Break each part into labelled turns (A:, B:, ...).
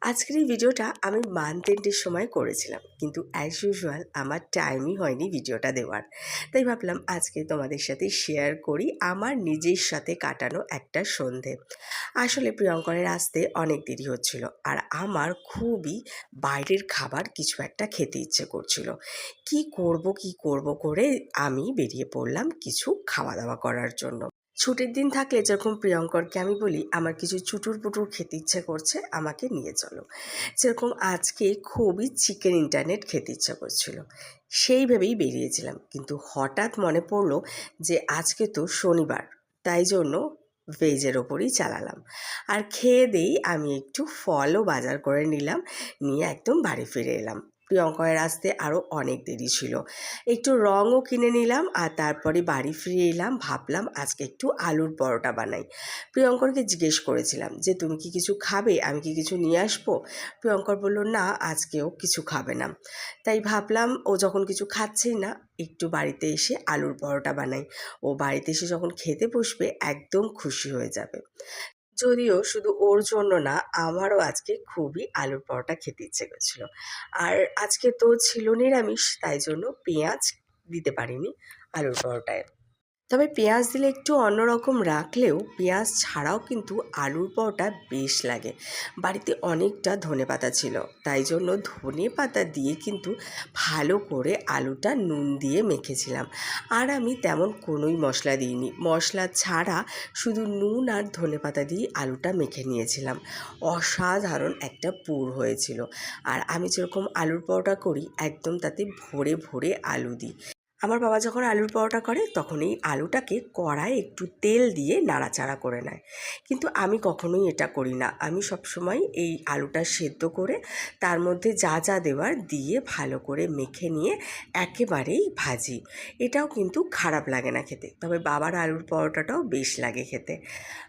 A: আজকের এই ভিডিওটা আমি মান্থ এন্ডের সময় করেছিলাম, কিন্তু অ্যাজ ইউজুয়াল আমার টাইমই হয়নি ভিডিওটা দেওয়ার। তাই ভাবলাম আজকে তোমাদের সাথে শেয়ার করি আমার নিজের সাথে কাটানো একটা সন্ধে। আসলে প্রিয়ঙ্করের আসতে অনেক দেরি হচ্ছিল, আর আমার খুবই বাইরের খাবার কিছু একটা খেতে ইচ্ছে করছিল। কি করব করে আমি বেরিয়ে পড়লাম কিছু খাওয়া দাওয়া করার জন্য। ছুটির দিন থাকলে যেরকম প্রিয়ঙ্করকে আমি বলি আমার কিছু চুটুর পুটুর খেতে ইচ্ছে করছে, আমাকে নিয়ে চলো। যেরকম আজকে খুবই চিকেন ইন্টারনেট খেতে ইচ্ছা করছিল, সেইভাবেই বেরিয়েছিলাম। কিন্তু হঠাৎ মনে পড়লো যে আজকে তো শনিবার, তাই জন্য ভেজের ওপরই চালালাম। আর খেয়ে দেই আমি একটু ফলও বাজার করে নিলাম, নিয়ে একদম বাড়ি ফিরে এলাম। প্রিয়ঙ্করের আসতে আরও অনেক দেরি ছিল, একটু রঙও কিনে নিলাম। আর তারপরে বাড়ি ফিরে এলাম, ভাবলাম আজকে একটু আলুর পরোটা বানাই। প্রিয়ঙ্করকে জিজ্ঞেস করেছিলাম যে তুমি কি কিছু খাবে, আমি কি কিছু নিয়ে আসবো? প্রিয়ঙ্কর বলল না, আজকেও কিছু খাবে না। তাই ভাবলাম ও যখন কিছু খাচ্ছেই না, একটু বাড়িতে এসে আলুর পরোটা বানাই। ও বাড়িতে এসে যখন খেতে বসবে একদম খুশি হয়ে যাবে। যদিও শুধু ওর জন্য না, আমারও আজকে খুবই আলুর পরোটা খেতে ইচ্ছে করছিল। আর আজকে তো ছিল নিরামিষ, তাই জন্য পেঁয়াজ দিতে পারিনি আলুর পরোটায়। তবে পেঁয়াজ দিলে একটু অন্যরকম রাখলেও পেঁয়াজ ছাড়াও কিন্তু আলুর পরোটা বেশ লাগে। বাড়িতে অনেকটা ধনেপাতা ছিল, তাই জন্য ধনেপাতা দিয়ে কিন্তু ভালো করে আলুটা নুন দিয়ে মেখেছিলাম। আর আমি তেমন কোনোই মশলা দিইনি, মশলা ছাড়া শুধু নুন আর ধনেপাতা দিয়ে আলুটা মেখে নিয়েছিলাম। অসাধারণ একটা পুর হয়েছিল। আর আমি যেরকম আলুর পরোটা করি একদম তাতে ভরে ভরে আলু দিই। আমার বাবা যখন আলুর পরোটা করে তখন এই আলুটাকে কড়ায় একটু তেল দিয়ে নাড়াচাড়া করে নেয়, কিন্তু আমি কখনোই এটা করি না। আমি সবসময় এই আলুটা সেদ্ধ করে তার মধ্যে যা যা দেওয়ার দিয়ে ভালো করে মেখে নিয়ে একেবারেই ভাজি। এটাও কিন্তু খারাপ লাগে না খেতে, তবে বাবার আলুর পরোটাটাও বেশ লাগে খেতে।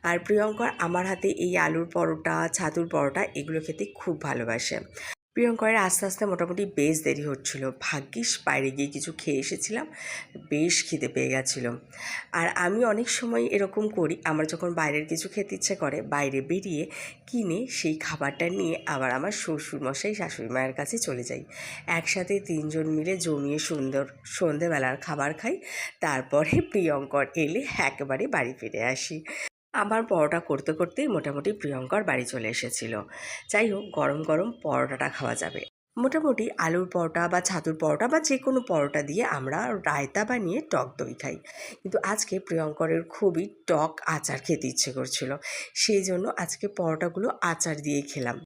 A: আর প্রিয়ঙ্কর আমার হাতে এই আলুর পরোটা, ছাতুর পরোটা এগুলো খেতে খুব ভালোবাসে। প্রিয়ঙ্করের আস্তে আস্তে মোটামুটি বেশ দেরি হচ্ছিল, ভাগ্যিস বাইরে গিয়ে কিছু খেয়ে এসেছিলাম, বেশ খিদে পেয়ে গেছিলো। আর আমি অনেক সময় এরকম করি, আমার যখন বাইরের কিছু খেতে ইচ্ছে করে বাইরে বেরিয়ে কিনে সেই খাবারটা নিয়ে আবার আমার শ্বশুরমশাই শাশুড়ি মায়ের কাছে চলে যাই। একসাথে তিনজন মিলে জমিয়ে সন্ধেবেলার খাবার খাই। তারপরে প্রিয়ঙ্কর এলে একেবারে বাড়ি ফিরে আসি। আমার পরোটা করতে করতেই মোটামুটি প্রিয়ঙ্কর বাড়ি চলে এসেছিল। যাই হোক, গরম গরম পরোটাটা খাওয়া যাবে। মোটামুটি আলুর পরোটা বা ছাতুর পরোটা বা যে কোনো পরোটা দিয়ে আমরা রায়তা বানিয়ে টক দই খাই, কিন্তু আজকে প্রিয়ঙ্করের খুবই টক আচার খেতে ইচ্ছে করছিল, সেই জন্য আজকে পরোটাগুলো আচার দিয়ে খেলাম।